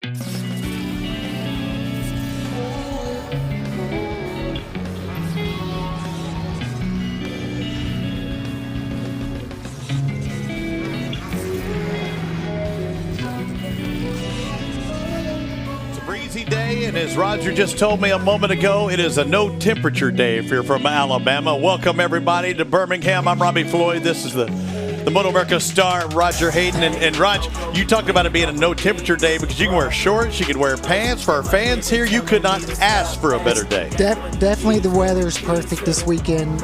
Day, and as Roger just told me a moment ago, it is a no temperature day if you're from Alabama. Welcome everybody to Birmingham. I'm Robbie Floyd. This is the Moto America star, Roger Hayden. And Raj, you talked about it being a no temperature day because you can wear shorts, you can wear pants. For our fans here, you could not ask for a better day. Definitely the weather is perfect this weekend.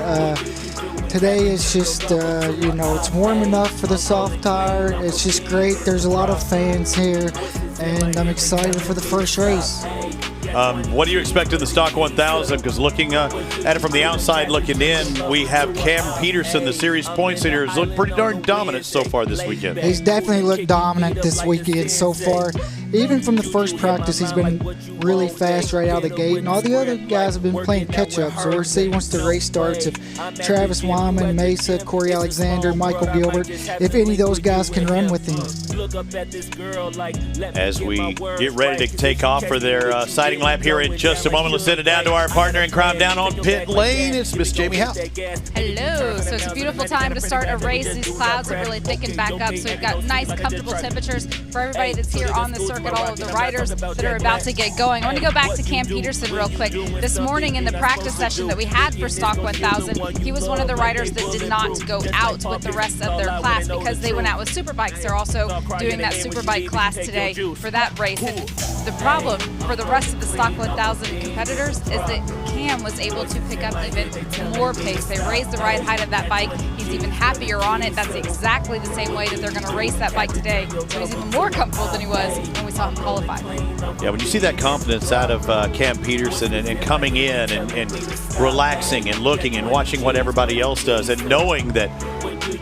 Today is just, it's warm enough for the soft tire. It's just great. There's a lot of fans here, and I'm excited for the first race. What do you expect in the Stock 1000? Because looking at it from the outside looking in, we have Cam Peterson, the series points leader, has looked pretty darn dominant so far this weekend. He's definitely looked dominant this weekend so far. Even from the first practice, he's been really fast right out of the gate, and all the other guys have been playing catch-up. So we'll see once the race starts if Travis Wyman, Mesa, Corey Alexander, Michael Gilbert, if any of those guys can run with him. As we get ready to take off for their sighting lap here in just a moment, let's send it down to our partner in crime down on pit lane. It's Miss Jamie Howe. Hello. So it's a beautiful time to start a race. These clouds have really thickened back up, so we've got nice, comfortable temperatures for everybody that's here on the circuit, all of the riders that are about to get going. I want to go back to Cam Peterson real quick. This morning in the practice session that we had for Stock 1000, he was one of the riders that did not go out with the rest of their class because they went out with superbikes. They're also doing that superbike class today for that race. And the problem for the rest of the Stock 1000 competitors is that Cam was able to pick up even more pace. They raised the ride height of that bike. He's even happier on it. That's exactly the same way that they're going to race that bike today. So he's even more comfortable than he was when we saw him qualify. Yeah, when you see that confidence out of Cam Peterson and coming in and relaxing and looking and watching what everybody else does and knowing that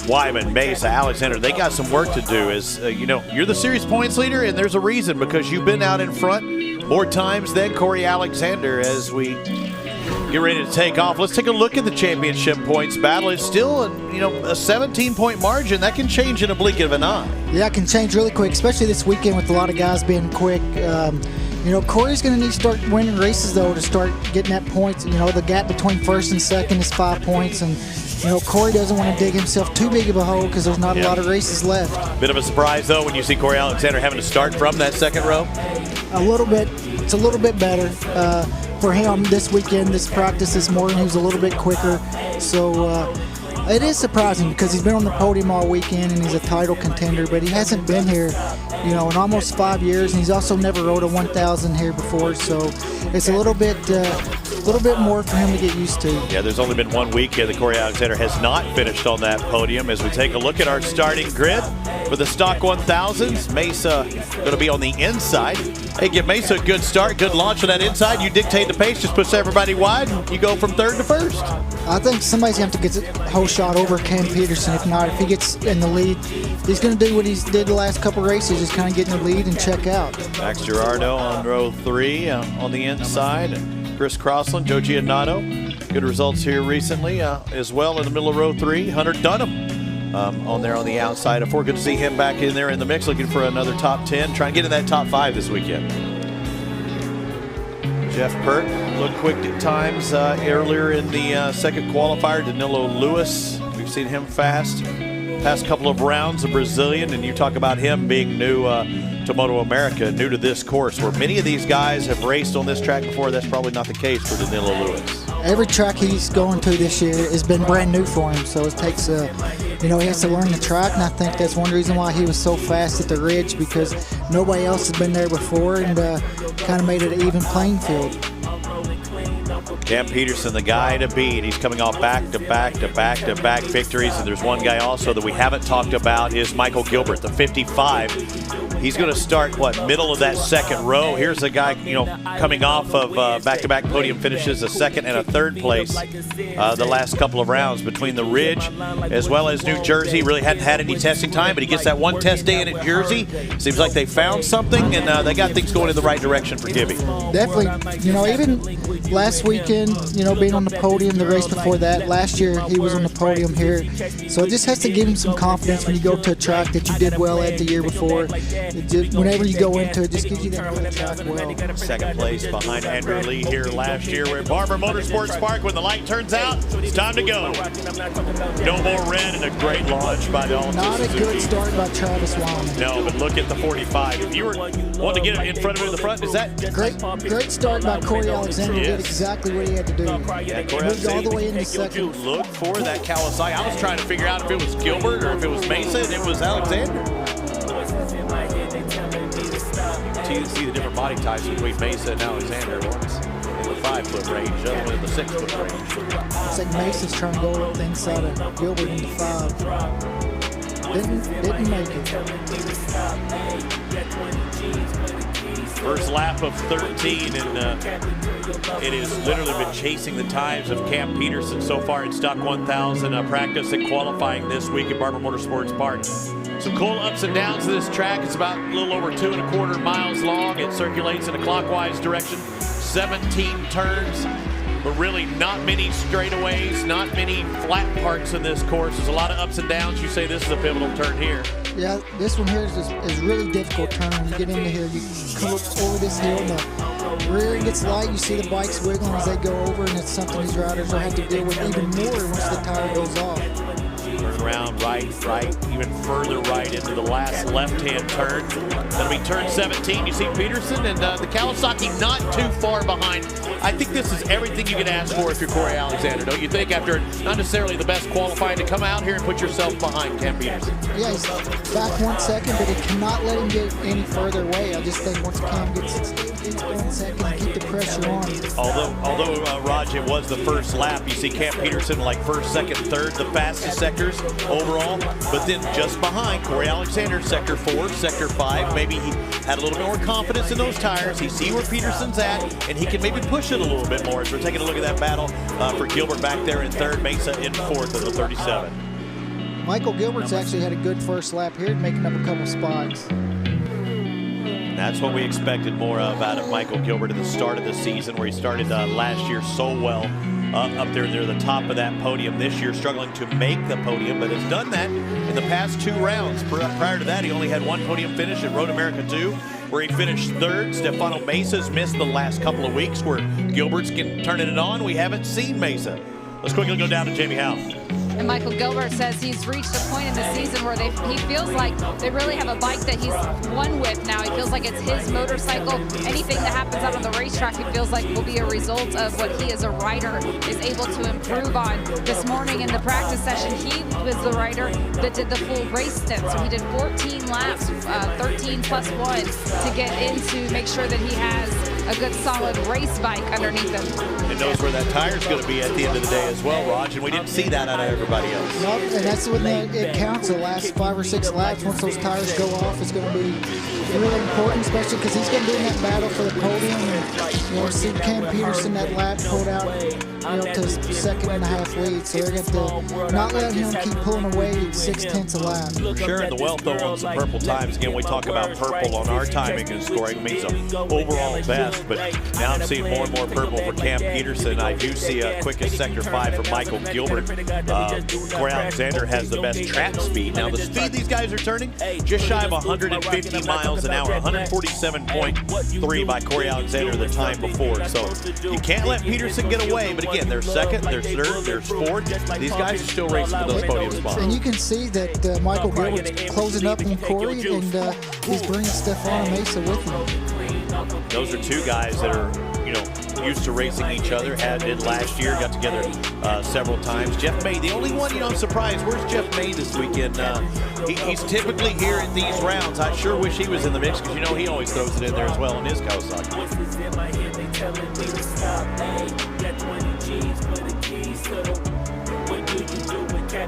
Wyman, Mesa, Alexander, they got some work to do. As you're the series points leader, and there's a reason because you've been out in front more times than Corey Alexander. As we get ready to take off, let's take a look at the championship points battle. It's still a 17-point margin. That can change in a blink of an eye. Yeah, it can change really quick, especially this weekend with a lot of guys being quick. Corey's going to need to start winning races, though, to start getting that points. The gap between first and second is 5 points, and Corey doesn't want to dig himself too big of a hole because there's not a lot of races left. Bit of a surprise, though, when you see Corey Alexander having to start from that second row? A little bit. It's a little bit better for him this weekend. This practice this morning, he was a little bit quicker. So it is surprising because he's been on the podium all weekend and he's a title contender, but he hasn't been here, in almost 5 years, and he's also never rode a 1000 here before. So it's a little bit more for him to get used to. Yeah, there's only been 1 week that Corey Alexander has not finished on that podium. As we take a look at our starting grid for the Stock 1000s, Mesa going to be on the inside. Hey, give Mesa a good start, good launch on that inside. You dictate the pace, just push everybody wide, and you go from third to first. I think somebody's going to have to get a whole shot over Cam Peterson. If not, if he gets in the lead, he's going to do what he's did the last couple races, just kind of get in the lead and check out. Max Girardo on row 3 on the inside. Chris Crossland, Joe Giannato. Good results here recently as well in the middle of row 3. Hunter Dunham on there on the outside. If we're going to see him back in there in the mix, looking for another top 10, trying to get in that top 5 this weekend. Jeff Pert looked quick at times earlier in the second qualifier. Danilo Lewis, we've seen him fast. Past couple of rounds, a Brazilian, and you talk about him being new to Moto America, new to this course, where many of these guys have raced on this track before. That's probably not the case for Danilo Lewis. Every track he's going to this year has been brand new for him, so it takes he has to learn the track, and I think that's one reason why he was so fast at the Ridge, because nobody else has been there before, and kind of made it an even playing field. Cam Peterson, the guy to beat. He's coming off back-to-back victories. And there's one guy also that we haven't talked about is Michael Gilbert, the 55. He's going to start, middle of that second row. Here's a guy, coming off of back-to-back podium finishes, a second and a third place the last couple of rounds between the Ridge as well as New Jersey. Really hadn't had any testing time, but he gets that one test day in at Jersey. Seems like they found something, and they got things going in the right direction for Gibby. Definitely. Even last weekend, being on the podium, the race before that, last year he was on the podium here. So it just has to give him some confidence when you go to a track that you did well at the year before. Whenever you go into it, just gives you that little track well. Second place behind Andrew Lee here last year. We're at Barber Motorsports Park. When the light turns out, it's time to go. No more red, and a great launch by the Alta Not a Suzuki. good start by Travis Wyman. No, but look at the 45. If you were wanting to get it in front of it in the front, is that great start by Corey Alexander? Yes. Did exactly what he had to do. Yeah, Corey Moved all the way into you second. look for that Kawasaki. I was trying to figure out if it was Gilbert or if it was Mesa, and it was Alexander. You see the different body types between Mesa and Alexander. One's in the 5-foot range, the other one in the 6-foot range. Looks like Mesa's trying to go up the inside of Gilbert into 5. Didn't make it. First lap of 13, and it has literally been chasing the times of Cam Peterson so far in Stock 1000 practice and qualifying this week at Barber Motorsports Park. Some cool ups and downs to this track. It's about a little over 2.25 miles long. It circulates in a clockwise direction, 17 turns, but really not many straightaways, not many flat parts in this course. There's a lot of ups and downs. You say this is a pivotal turn here. Yeah, this one here is really difficult turn. When you get into here, you come up over this hill, and the rear gets light. You see the bikes wiggling as they go over, and it's something these riders will have to deal with even more once the tire goes off. Turn around, right, even further right into the last left-hand turn. That'll be turn 17. You see Peterson and the Kawasaki not too far behind. I think this is everything you can ask for if you're Corey Alexander, don't you think, after not necessarily the best qualifying, to come out here and put yourself behind Cam Peterson? Yeah, he's back 1 second, but he cannot let him get any further away. I just think once Cam gets 1 second, keep the pressure on. Although Raj, it was the first lap. You see Cam Peterson like first, second, third, the fastest sectors overall, but then just behind Corey Alexander, sector 4, sector 5. Maybe he had a little bit more confidence in those tires. He see where Peterson's at, and he can maybe push it a little bit more. As we're taking a look at that battle for Gilbert back there in third, Mesa in fourth of the 37. Michael Gilbert's actually had a good first lap here, making up a couple spots. That's what we expected more of out of Michael Gilbert at the start of the season, where he started last year so well up there near the top of that podium. This year struggling to make the podium, but has done that in the past 2 rounds. Prior to that, he only had 1 podium finish at Road America 2, where he finished third. Stefano Mesa's missed the last couple of weeks, where Gilbert's turning it on. We haven't seen Mesa. Let's quickly go down to Jamie Howe. And Michael Gilbert says he's reached a point in the season where he feels like they really have a bike that he's won with now. He feels like it's his motorcycle. Anything that happens out on the racetrack, he feels like will be a result of what he as a rider is able to improve on. This morning in the practice session, he was the rider that did the full race stint. So he did 14 laps, 13 plus 1 to get into make sure that he has a good solid race bike underneath him. And knows where that tire's going to be at the end of the day as well, Raj, and we didn't see that out of everybody else. Nope, and that's when it counts. The last 5 or 6 laps, once those tires go off, it's going to be really important, especially because he's going to be in that battle for the podium. And see Cam Peterson that lap pulled out, to 2.5 lead. So they're going to not let him keep pulling away 6/10 a lap. Sharing the wealth, though, on some purple times. Again, we talk about purple on our timing and scoring means an overall best, but now I'm seeing more and more purple for Cam Peterson. I do see a quickest sector 5 for Michael Gilbert. Corey Alexander has the best track speed. Now, the speed these guys are turning, just shy of 150 miles an hour, 147.3 by Corey Alexander the time before. So you can't let Peterson get away, but again, there's second, there's third, there's fourth. These guys are still racing for those podium spots. And you can see that Michael Gilbert's closing up on Corey, and he's bringing Stefano Mesa with him. Those are 2 guys that are, used to racing each other. Did last year, got together several times. Jeff May, the only one, I'm surprised. Where's Jeff May this weekend? He's typically here at these rounds. I sure wish he was in the mix, because he always throws it in there as well in his Kawasaki.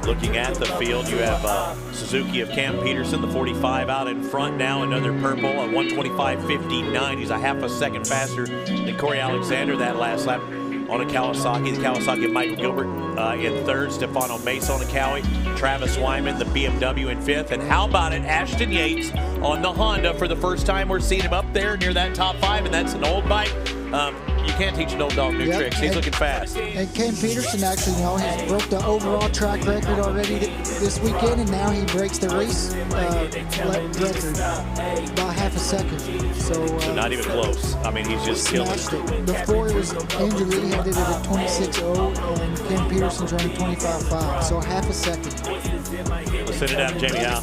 Looking at the field, you have Suzuki of Cam Peterson, the 45 out in front now, another purple, a 125.59. He's a half a second faster than Corey Alexander that last lap on a Kawasaki. The Kawasaki of Michael Gilbert in third, Stefano Mesa on the Cowie, Travis Wyman, the BMW in fifth, and how about it, Ashton Yates on the Honda for the first time. We're seeing him up there near that top 5, and that's an old bike. You can't teach an old dog new tricks. He's looking fast. And Cam Peterson actually, he's broke the overall track record already this weekend, and now he breaks the race record by half a second. So not even close. I mean, he's just killing it. Before it was Andrew Lee had it at 26.0, and Cam Peterson's running 25.5. So half a second. Let's send it out, Jamie Howe.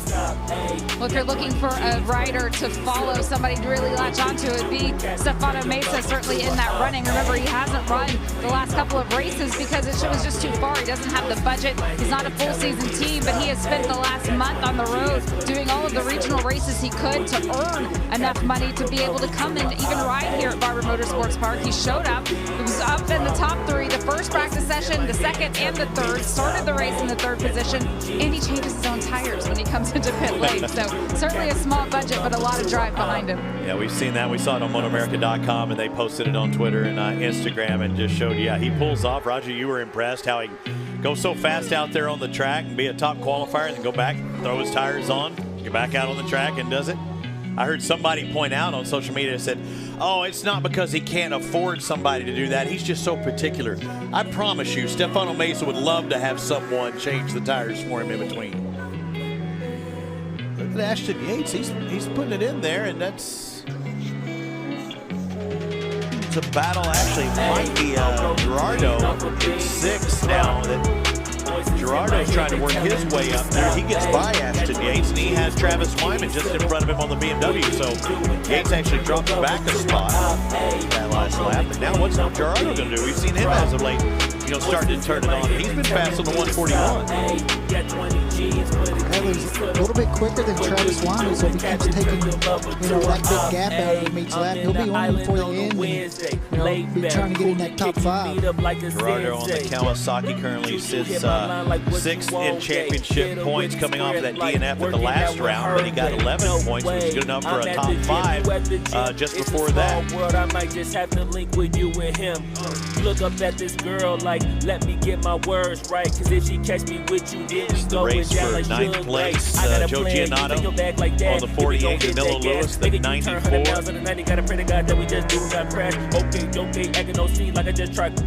Well, if you're looking for a rider to follow, somebody to really latch onto, it'd be Stefano Mesa, certainly in that running. Remember, he hasn't run the last couple of races because it was just too far. He doesn't have the budget. He's not a full season team, but he has spent the last month on the road doing all of the regional races he could to earn enough money to be able to come and even ride here at Barber Motorsports Park. He showed up. He was up in the top 3 the first practice session, the second and the third, started the race in the 3rd position, and he changes his own tires when he comes into pit lane. So certainly a small budget, but a lot of drive behind him. Yeah, we've seen that. We saw it on MotoAmerica.com, and they posted it on Twitter and Instagram and just showed, he pulls off. Roger, you were impressed how he goes so fast out there on the track and be a top qualifier and then go back, throw his tires on, get back out on the track and does it. I heard somebody point out on social media that said, oh, it's not because he can't afford somebody to do that. He's just so particular. I promise you, Stefano Mesa would love to have someone change the tires for him in between. Look at Ashton Yates. He's putting it in there, and it's a battle. Actually, it might be Gerardo in 6th now. Gerardo's trying to work his way up there. He gets by Ashton Yates, and he has Travis Wyman just in front of him on the BMW. So Yates actually drops back a spot that last lap. And now what's Gerardo going to do? We've seen him as of late, starting to turn it on. He's been fast on the 141. He's a little bit quicker than Travis Wyman, so if he keeps taking that big gap out of him each lap, he'll be on before the end and be trying to get in that top 5. Gerardo on the Kawasaki currently sits 6th in championship points, coming off of that DNF at the last round, but he got 11 points, which is good enough for a top 5 just before that. I might just have to link with you and him. Look up at this girl like, let me get my words right, cause if she catch me with you, then we the race for 9th place. Joe Giannato on the 48, Danilo Lewis, the 94. Gotta pray to God that we just do not crash. Okay, acting no scene like I just tried.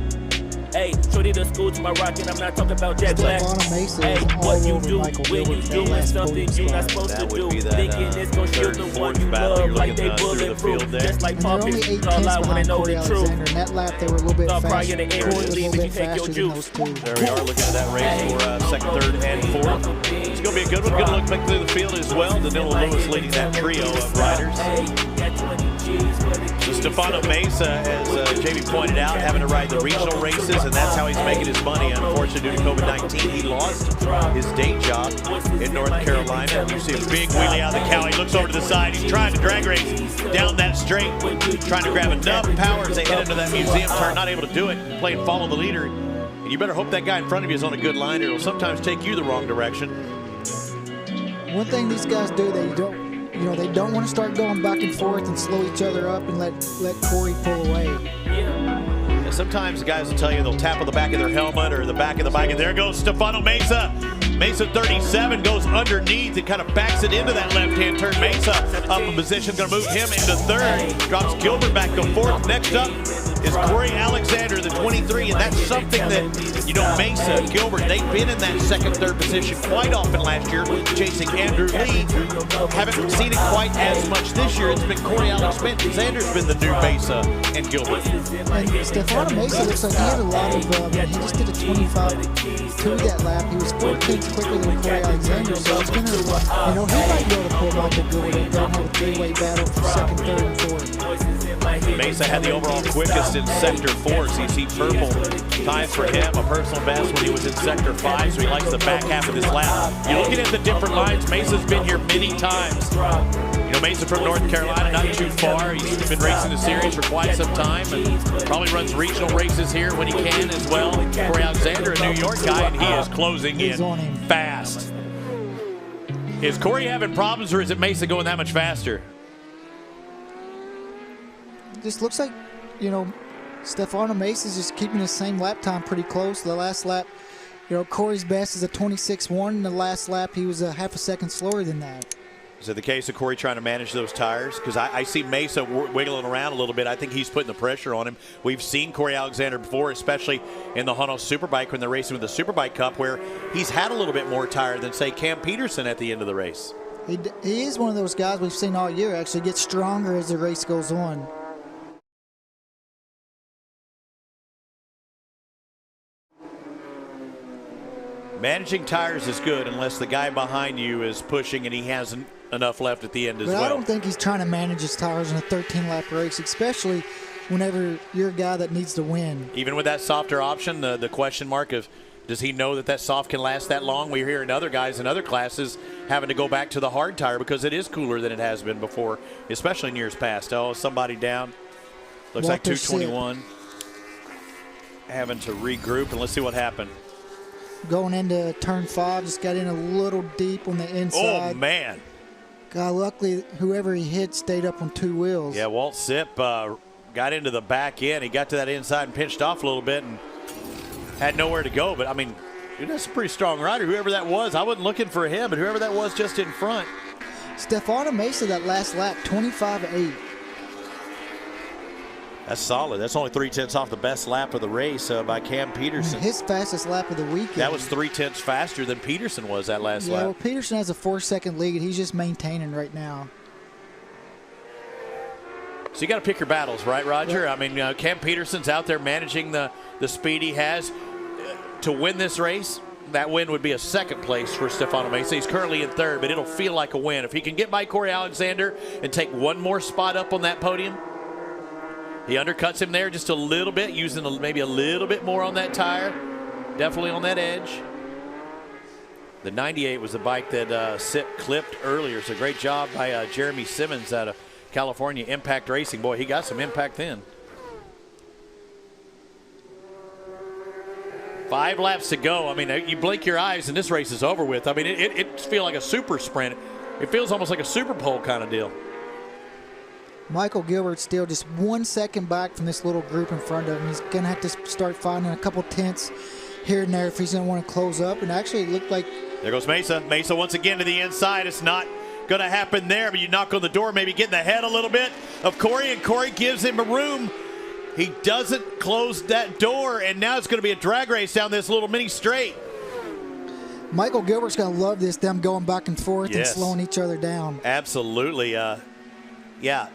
Hey, shorty the school to my rocket, I'm not talking about Jack Black. Hey, what you do when you doing something you're not supposed to do. Thinking it's gonna shield the one you love like they bulletproof. Just like puppets, call out when they know the truth. In that lap, they were a little bit faster. Corey was a little bit faster than those two. There we are, looking at that race for 2nd, 3rd, and 4th. It's going to be a good one. Good look back through the field as well. Danilo Lewis leading that trio of riders. So Stefano Mesa, as JB pointed out, having to ride the regional races, and that's how he's making his money. Unfortunately, due to COVID-19, he lost his day job in North Carolina. You see a big wheelie out of the cow. He looks over to the side. He's trying to drag race down that straight, trying to grab enough power as they head into that museum turn. Not able to do it. Playing follow the leader. And you better hope that guy in front of you is on a good line, or it'll sometimes take you the wrong direction. One thing these guys do, they don't want to start going back and forth and slow each other up and let Corey pull away. Yeah, sometimes the guys will tell you they'll tap on the back of their helmet or the back of the bike, and there goes Stefano Mesa. Mesa 37 goes underneath and kind of backs it into that left-hand turn. Mesa up in position, going to move him into 3rd. Drops Gilbert back to 4th. Next up is Corey Alexander, the 23, and that's something that, Mesa, Gilbert, they've been in that 2nd, 3rd position quite often last year, chasing Andrew Lee. Haven't seen it quite as much this year. It's been Corey Alexander's been the new Mesa and Gilbert. And Stefano Mesa looks like he had a lot of, he just did a 25-2 that lap. He was 14th quicker than Corey Alexander, so it's going to, he might be able to pull Michael Gilbert and have a 3-way battle for 2nd, 3rd, and 4th. Mesa had the overall quickest in Sector 4, so you see purple times for him, a personal best when he was in Sector 5, so he likes the back half of this lap. You're looking at the different lines. Mesa's been here many times. Mesa from North Carolina, not too far. He's been racing the series for quite some time and probably runs regional races here when he can as well. Corey Alexander, a New York guy, and he is closing in fast. Is Corey having problems, or is it Mesa going that much faster? Just looks like, Stefano Mesa's just keeping the same lap time pretty close. The last lap, Corey's best is a 26.1. The last lap, he was a half a second slower than that. Is it the case of Corey trying to manage those tires? Because I see Mesa wiggling around a little bit. I think he's putting the pressure on him. We've seen Corey Alexander before, especially in the Hunnell Superbike when they're racing with the Superbike Cup, where he's had a little bit more tire than, say, Cam Peterson at the end of the race. He is one of those guys we've seen all year actually get stronger as the race goes on. Managing tires is good unless the guy behind you is pushing and he hasn't enough left at the end as well. I don't think he's trying to manage his tires in a 13-lap race, especially whenever you're a guy that needs to win. Even with that softer option, the question mark of does he know that soft can last that long? We're hearing other guys in other classes having to go back to the hard tire because it is cooler than it has been before, especially in years past. Oh, somebody down. Looks like 221. Having to regroup, and let's see what happened. Going into turn 5, just got in a little deep on the inside. Oh, man. God, luckily, whoever he hit stayed up on 2 wheels. Yeah, Walt Sipp got into the back end. He got to that inside and pinched off a little bit and had nowhere to go. But, I mean, dude, that's a pretty strong rider. Whoever that was, I wasn't looking for him, but whoever that was just in front. Stefano Mesa, that last lap, 25.8. That's solid. That's only 3/10 off the best lap of the race by Cam Peterson. His fastest lap of the weekend. That was 3/10 faster than Peterson was that last lap. Yeah, well, Peterson has a 4-second lead. He's just maintaining right now. So you got to pick your battles, right, Roger? Yeah. I mean, Cam Peterson's out there managing the speed he has to win this race. That win would be a second place for Stefano Mesa. He's currently in third, but it'll feel like a win. If he can get by Corey Alexander and take one more spot up on that podium, he undercuts him there just a little bit, using maybe a little bit more on that tire. Definitely on that edge. The 98 was the bike that Sipp clipped earlier. So great job by Jeremy Simmons out of California Impact Racing. Boy, he got some impact then. 5 laps to go. I mean, you blink your eyes and this race is over with. I mean, it feels like a super sprint. It feels almost like a Super Bowl kind of deal. Michael Gilbert still just 1 second back from this little group in front of him. He's going to have to start finding a couple tenths here and there if he's going to want to close up. And actually, it looked like... There goes Mesa. Mesa once again to the inside. It's not going to happen there, but you knock on the door, maybe get in the head a little bit of Corey, and Corey gives him a room. He doesn't close that door, and now it's going to be a drag race down this little mini straight. Michael Gilbert's going to love this, them going back and forth and slowing each other down. Absolutely. Yeah.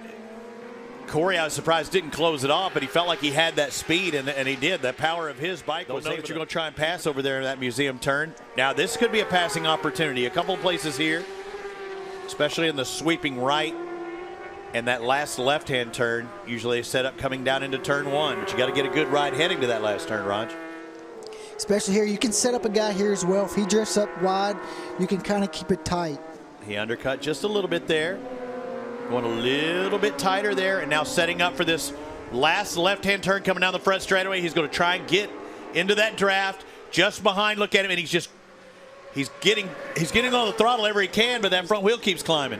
Corey, I was surprised, didn't close it off, but he felt like he had that speed, and he did. The power of his bike. Don't know that you're going to try and pass over there in that museum turn. Now, this could be a passing opportunity. A couple of places here, especially in the sweeping right and that last left-hand turn. Usually set up coming down into turn 1, but you got to get a good ride heading to that last turn, Raj. Especially here, you can set up a guy here as well. If he drifts up wide, you can kind of keep it tight. He undercut just a little bit there. Going a little bit tighter there, and now setting up for this last left-hand turn coming down the front straightaway. He's going to try and get into that draft just behind. Look at him, and he's getting on the throttle every he can, but that front wheel keeps climbing.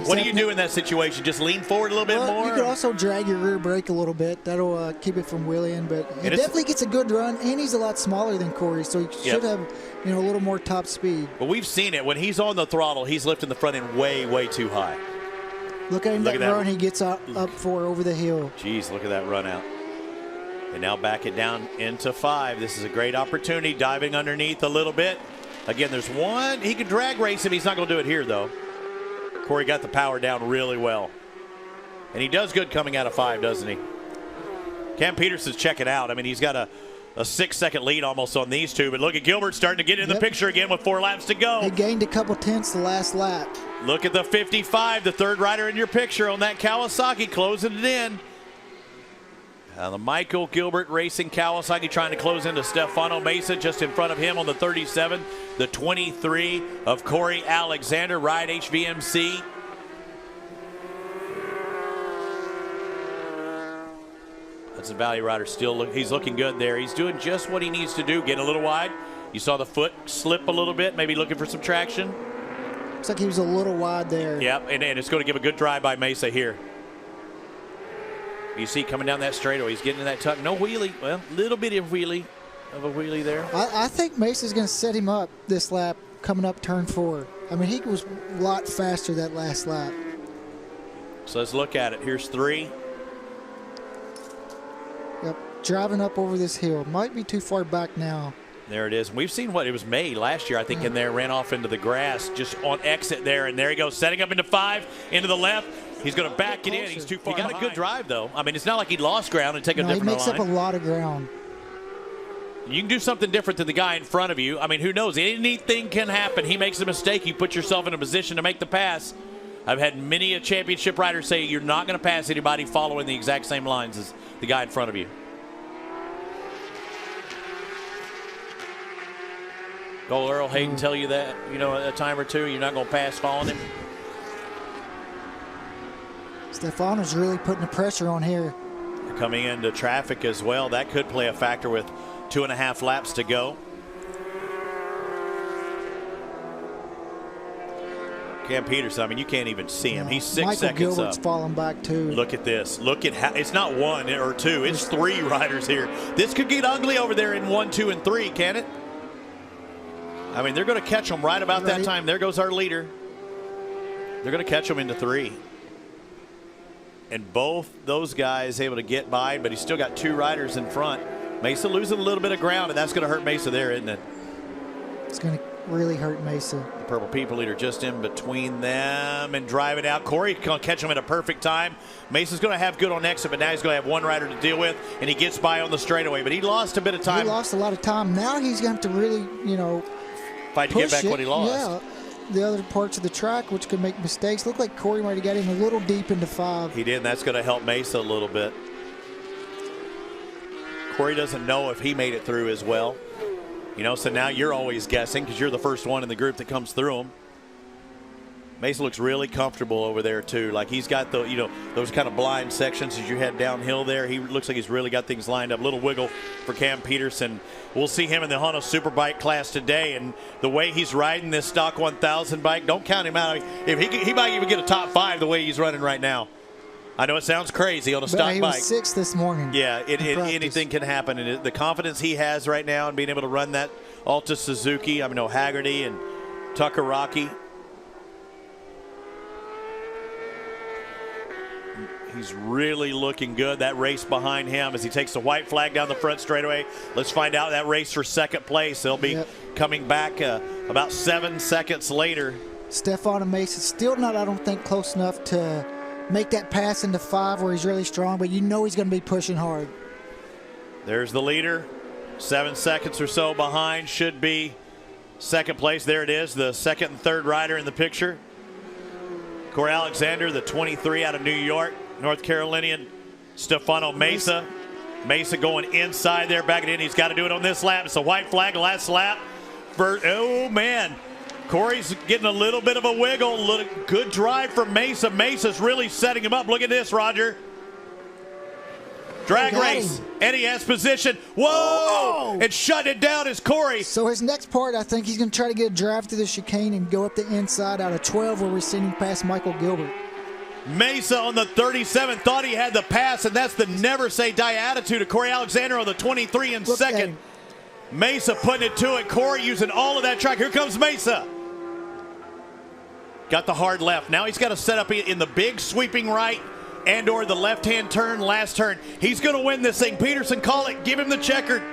What do you do in that situation? Just lean forward a little bit more? You could also drag your rear brake a little bit. That'll keep it from wheeling, but he definitely gets a good run, and he's a lot smaller than Corey, so he should have a little more top speed. But we've seen it. When he's on the throttle, he's lifting the front end way, way too high. Look at him, that run he gets up for over the hill. Jeez, look at that run out. And now back it down into 5. This is a great opportunity, diving underneath a little bit. Again, there's one. He can drag race him. He's not going to do it here, though. Corey got the power down really well. And he does good coming out of 5, doesn't he? Cam Peterson's checking out. I mean, he's got a 6-second lead almost on these two. But look at Gilbert starting to get in the picture again with 4 laps to go. He gained a couple tenths the last lap. Look at the 55, the third rider in your picture on that Kawasaki, closing it in. The Michael Gilbert Racing Kawasaki trying to close into Stefano Mesa just in front of him on the 37. The 23 of Corey Alexander, Ride HVMC. Hudson Valley rider he's looking good there. He's doing just what he needs to do, getting a little wide. You saw the foot slip a little bit, maybe looking for some traction. Looks like he was a little wide there. Yep, and it's going to give a good drive by Mesa here. You see coming down that straightaway, he's getting in that tuck. No wheelie. Well, a little bit of a wheelie there. I think Mesa's going to set him up this lap. coming up turn 4. I mean, he was a lot faster that last lap. So let's look at it. Here's 3. Yep, driving up over this hill. Might be too far back now. There it is. We've seen what it was made last year, I think, in there, ran off into the grass just on exit there, and there he goes, setting up into 5, into the left. He's going to back it in. He's too far. He got a good drive, though. I mean, it's not like he lost ground and take a different line. He makes up a lot of ground. You can do something different than the guy in front of you. I mean, who knows? Anything can happen. He makes a mistake. You put yourself in a position to make the pass. I've had many a championship rider say you're not going to pass anybody following the exact same lines as the guy in front of you. Go Earl Hayden tell you that, a time or two, you're not going to pass following him? Stefano's really putting the pressure on here. Coming into traffic as well. That could play a factor with 2.5 laps to go. Cam Peterson, I mean, you can't even see him. He's 6 seconds Michael Gilbert's up. falling back too. Look at this. Look at how it's not 1 or 2. It's 3 riders here. This could get ugly over there in 1, 2, and 3, can it? I mean, they're going to catch him right about that time. There goes our leader. They're going to catch him into 3. And both those guys able to get by, but he's still got 2 riders in front. Mesa losing a little bit of ground, and that's going to hurt Mesa there, isn't it? It's going to really hurt Mesa. The Purple People Leader just in between them and driving out. Corey going to catch him at a perfect time. Mesa's going to have good on exit, but now he's going to have 1 rider to deal with, and he gets by on the straightaway. But he lost a bit of time. He lost a lot of time. Now he's going to have to really, fight to get back what he lost. Yeah. The other parts of the track, which could make mistakes. Looked like Corey might have got him a little deep into 5. He did, and that's going to help Mesa a little bit. Corey doesn't know if he made it through as well. So now you're always guessing because you're the first one in the group that comes through him. Mesa looks really comfortable over there, too. Like he's got the, those kind of blind sections as you head downhill there. He looks like he's really got things lined up. A little wiggle for Cam Peterson. We'll see him in the Honda Superbike class today. And the way he's riding this stock 1000 bike, don't count him out. If he might even get a top 5 the way he's running right now. I know it sounds crazy on a stock he bike. Was 6 this morning. Yeah, anything can happen. And the confidence he has right now and being able to run that Alta Suzuki, O'Hagerty and Takaraki. He's really looking good. That race behind him as he takes the white flag down the front straightaway. Let's find out that race for second place. They'll be coming back about 7 seconds later. Stefano Mesa still not, I don't think, close enough to make that pass into 5 where he's really strong, but he's going to be pushing hard. There's the leader. 7 seconds or so behind. Should be second place. There it is, the second and third rider in the picture. Corey Alexander, the 23 out of New York. North Carolinian Stefano Mesa. Mesa going inside there, backing in. He's got to do it on this lap. It's a white flag, last lap. Oh, man. Corey's getting a little bit of a wiggle. Good drive from Mesa. Mesa's really setting him up. Look at this, Roger. Drag race. And he has position. Whoa! And shut it down is Corey. So his next part, I think he's going to try to get a drive through the chicane and go up the inside out of 12 where we're seeing him past Michael Gilbert. Mesa on the 37 thought he had the pass, and that's the never say die attitude of Corey Alexander on the 23 in second. Mesa putting it to it. Corey using all of that track. Here comes Mesa. Got the hard left. Now he's got to set up in the big sweeping right and or the left-hand turn, last turn. He's going to win this thing. Peterson, call it. Give him the checkered.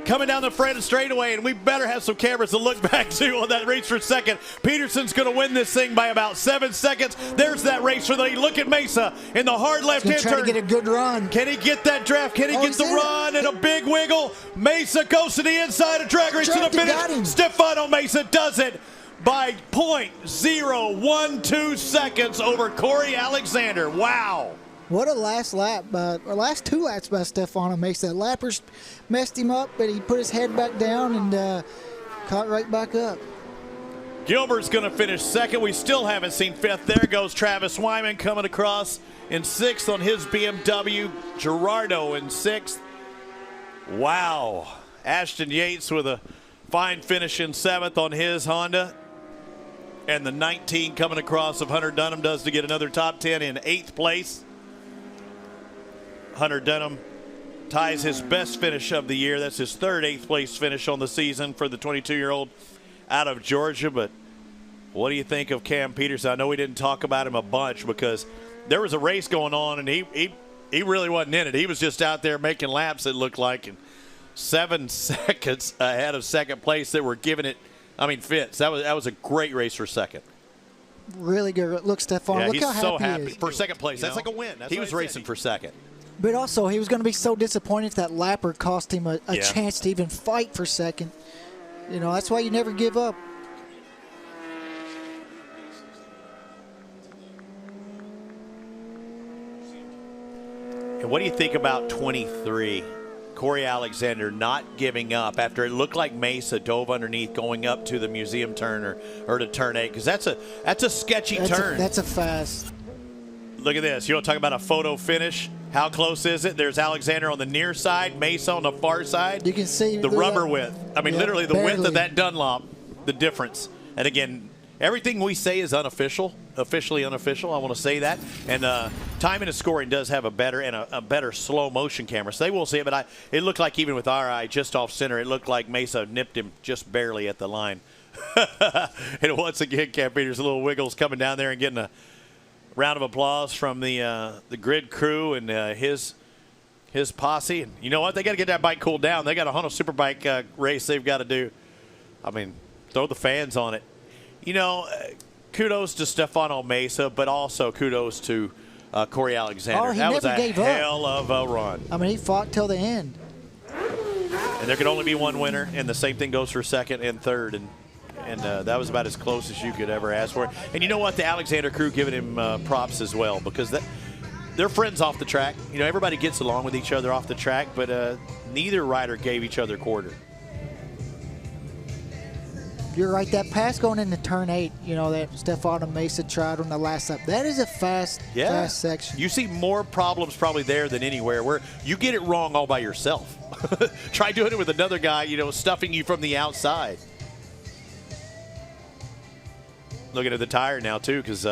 Coming down the front straightaway, and we better have some cameras to look back to on that race for second. Peterson's going to win this thing by about 7 seconds. There's that race for the lead. Look at Mesa in the hard left-hand turn. Trying to get a good run. Can he get that draft? Can he get the run and a big wiggle? Mesa goes to the inside of drag race to the finish. Stefano Mesa does it by 0.012 seconds over Corey Alexander. Wow. What a last lap, or last 2 laps by Stefano Mesa. Lappers messed him up, but he put his head back down and caught right back up. Gilbert's going to finish second. We still haven't seen fifth. There goes Travis Wyman coming across in 6th on his BMW. Gerardo in 6th. Wow. Ashton Yates with a fine finish in 7th on his Honda. And the 19 coming across of Hunter Dunham does to get another top 10 in 8th place. Hunter Dunham ties his best finish of the year. That's his third 8th place finish on the season for the 22-year-old out of Georgia. But what do you think of Cam Peterson? I know we didn't talk about him a bunch because there was a race going on, and he really wasn't in it. He was just out there making laps, it looked like, and 7 seconds ahead of second place that were giving it, fits. That was a great race for second. Really good. Look, Stefan, Yeah, look he's how so happy he happy. is. For second place. That's like a win. He was racing for second. But also, he was going to be so disappointed if that lapper cost him a Yeah. chance to even fight for second. You know, that's why you never give up. And what do you think about 23? Corey Alexander not giving up after it looked like Mesa dove underneath going up to the museum turn or to turn 8, because that's a sketchy turn. That's a fast. Look at this. You want to talk about a photo finish? How close is it? There's Alexander on the near side, Mesa on the far side. You can see the rubber width. Literally the width barely. of that Dunlop, the difference. And again, everything we say is unofficial, officially unofficial. I want to say that. And timing and scoring does have a better and a better slow motion camera, so they will see it. But it looked like even with our eye just off center, it looked like Mesa nipped him just barely at the line. And once again, Cam Peters, a little wiggles coming down there and getting a round of applause from the grid crew and his posse. And you know what? They got to get that bike cooled down. They got a Honda Superbike race they've got to do. Throw the fans on it. Kudos to Stefano Mesa, but also kudos to Corey Alexander. Oh, he that was never a gave up. hell of a run. He fought till the end. And there can only be one winner, and the same thing goes for second and third. And that was about as close as you could ever ask for. And you know what? The Alexander crew giving him props as well, because they're friends off the track. Everybody gets along with each other off the track, but neither rider gave each other quarter. You're right. That pass going into turn 8, that Stefano Mesa tried on the last lap. That is a fast section. You see more problems probably there than anywhere where you get it wrong all by yourself. Try doing it with another guy, stuffing you from the outside. Looking at the tire now, too, because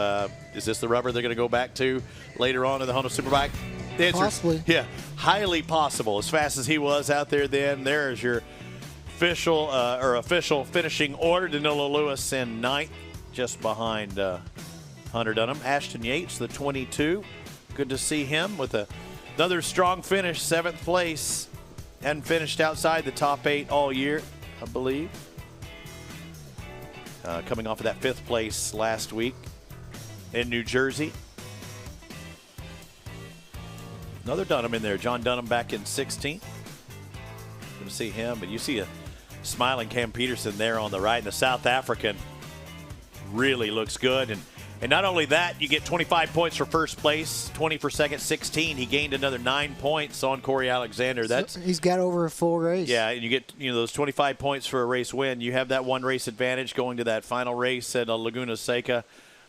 is this the rubber they're going to go back to later on in the Honda Superbike? The answer, possibly. Yeah, highly possible. As fast as he was out there then, there's your official finishing order. Danilo Lewis in 9th, just behind Hunter Dunham. Ashton Yates, the 22. Good to see him with another strong finish, 7th place, and finished outside the top 8 all year, I believe. Coming off of that 5th place last week in New Jersey. Another Dunham in there. John Dunham back in 16th. Good to see him, but you see a smiling Cam Peterson there on the right, and the South African really looks good. And not only that, you get 25 points for first place, 20 for second, 16. He gained another 9 points on Corey Alexander. He's got over a full race. Yeah, and you get those 25 points for a race win. You have that one race advantage going to that final race at Laguna Seca.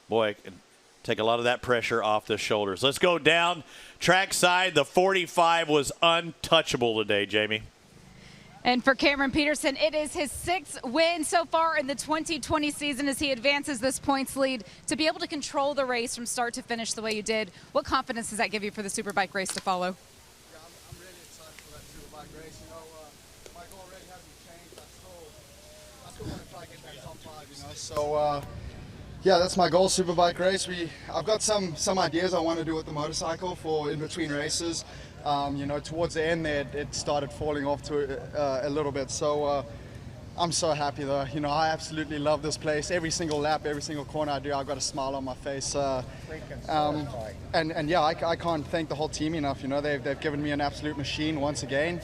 Boy, it can take a lot of that pressure off the shoulders. Let's go down trackside. The 45 was untouchable today, Jamie. And for Cameron Peterson, it is his 6th win so far in the 2020 season as he advances this points lead. To be able to control the race from start to finish the way you did, what confidence does that give you for the Superbike race to follow? Yeah, I'm really excited for that Superbike race. My goal already hasn't changed. I still want to try to get that top 5, So, yeah, that's my goal, Superbike race. I've got some ideas I want to do with the motorcycle for in between races. Towards the end there, it started falling off to a little bit. So I'm so happy though. I absolutely love this place. Every single lap, every single corner I do, I've got a smile on my face. And yeah, I can't thank the whole team enough. They've given me an absolute machine once again.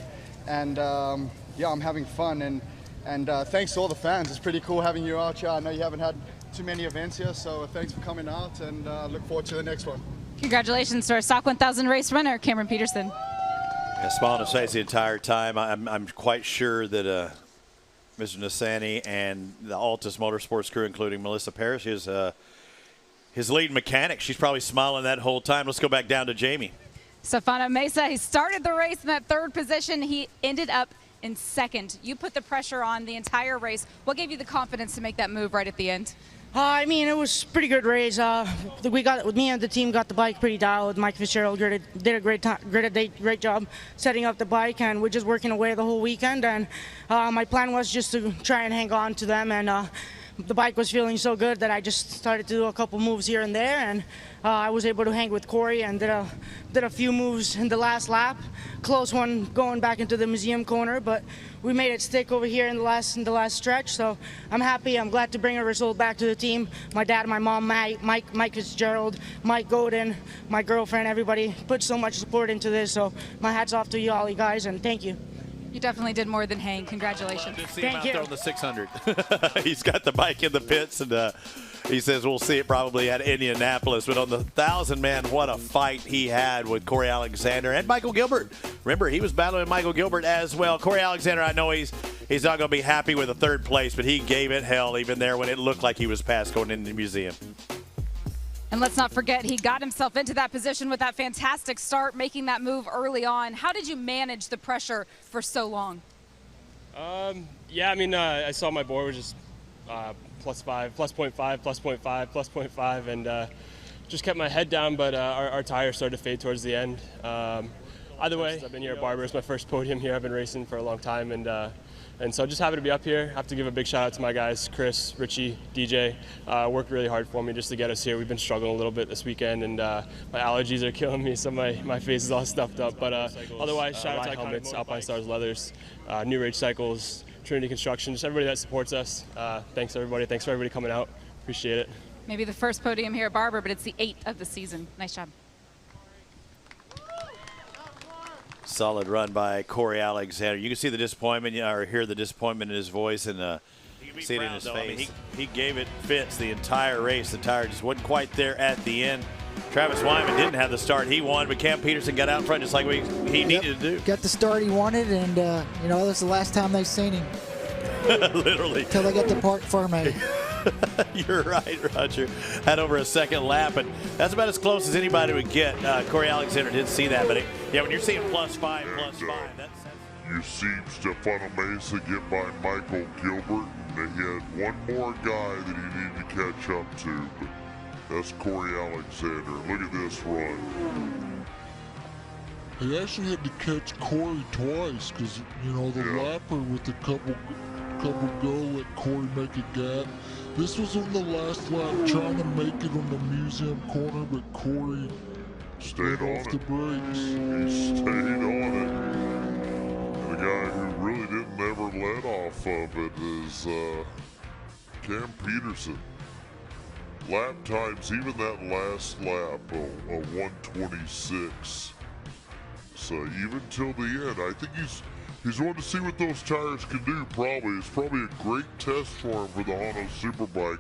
And yeah, I'm having fun. And thanks to all the fans. It's pretty cool having you out here. I know you haven't had too many events here, so thanks for coming out, and look forward to the next one. Congratulations to our Stock 1000 race winner, Cameron Peterson. Yeah, smile on his face the entire time. I'm quite sure that Mr. Nassani and the Altus Motorsports crew, including Melissa Parrish, his lead mechanic, she's probably smiling that whole time. Let's go back down to Jamie. Stefano Mesa, he started the race in that 3rd position. He ended up in 2nd. You put the pressure on the entire race. What gave you the confidence to make that move right at the end? I mean, it was a pretty good race. Me and the team got the bike pretty dialed. Mike Fitzgerald did a great job setting up the bike, and we're just working away the whole weekend. And my plan was just to try and hang on to them, and the bike was feeling so good that I just started to do a couple moves here and there, and I was able to hang with Corey and did a few moves in the last lap. Close one going back into the museum corner, but we made it stick over here in the last stretch. So I'm happy. I'm glad to bring a result back to the team. My dad, my mom, Mike Fitzgerald, Mike Godin, my girlfriend, everybody put so much support into this. So my hat's off to you all, you guys, and thank you. You definitely did more than hang. Congratulations. Just see him out there on the 600. He's got the bike in the pits, and he says we'll see it probably at Indianapolis. But on the 1,000, man, what a fight he had with Corey Alexander and Michael Gilbert. Remember, he was battling Michael Gilbert as well. Corey Alexander, I know he's not going to be happy with a third place, but he gave it hell even there when it looked like he was past going into the museum. And let's not forget, he got himself into that position with that fantastic start, making that move early on. How did you manage the pressure for so long? Yeah, I mean, I saw my board was just +5, +0.5, +0.5, +0.5, and just kept my head down, but our tires started to fade towards the end. Either way, I've been here at Barber. It's my first podium here. I've been racing for a long time, and so just happy to be up here. I have to give a big shout out to my guys, Chris, Richie, DJ. Worked really hard for me just to get us here. We've been struggling a little bit this weekend, and my allergies are killing me, so my face is all stuffed up. But otherwise, shout out to Helmets, Alpine Stars Leathers, New Rage Cycles, Trinity Construction, just everybody that supports us. Thanks everybody. Thanks for everybody coming out. Appreciate it. Maybe the first podium here at Barber, but it's the 8th of the season. Nice job. Solid run by Corey Alexander. You can see the disappointment, or hear the disappointment in his voice, and see it in his face. I mean, he gave it fits the entire race. The tire just wasn't quite there at the end. Travis Wyman didn't have the start he wanted, but Cam Peterson got out in front just like he needed to do. Got the start he wanted, and you know, that's the last time they've seen him. Literally. Until they get to Park Ferme. You're right, Roger. Had over a second lap, and that's about as close as anybody would get. Corey Alexander didn't see that, but yeah, when you're seeing +5, that's you see Stefano Mesa get by Michael Gilbert, and he had one more guy that he needed to catch up to, but that's Corey Alexander. Look at this run. He actually had to catch Corey twice because, you know, the lapper with a couple go, let Corey make a gap. This was on the last lap, trying to make it on the museum corner, but Corey stayed off the brakes. He stayed on it. And the guy who really didn't ever let off of it is Cam Peterson. Lap times, even that last lap, a 1:26. So even till the end, I think he's wanting to see what those tires can do. Probably it's probably a great test for him for the Honda Superbike.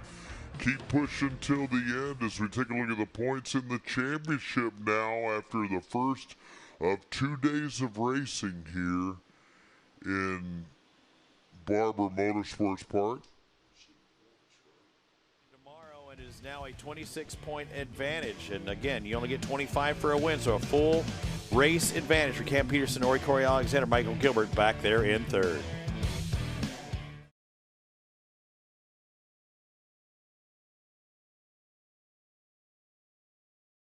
Keep pushing till the end as we take a look at the points in the championship now after the first of 2 days of racing here in Barber Motorsports Park. Tomorrow it is now a 26-point advantage, and again, you only get 25 for a win, so a full race advantage for Cam Peterson, Corey Alexander, Michael Gilbert back there in third.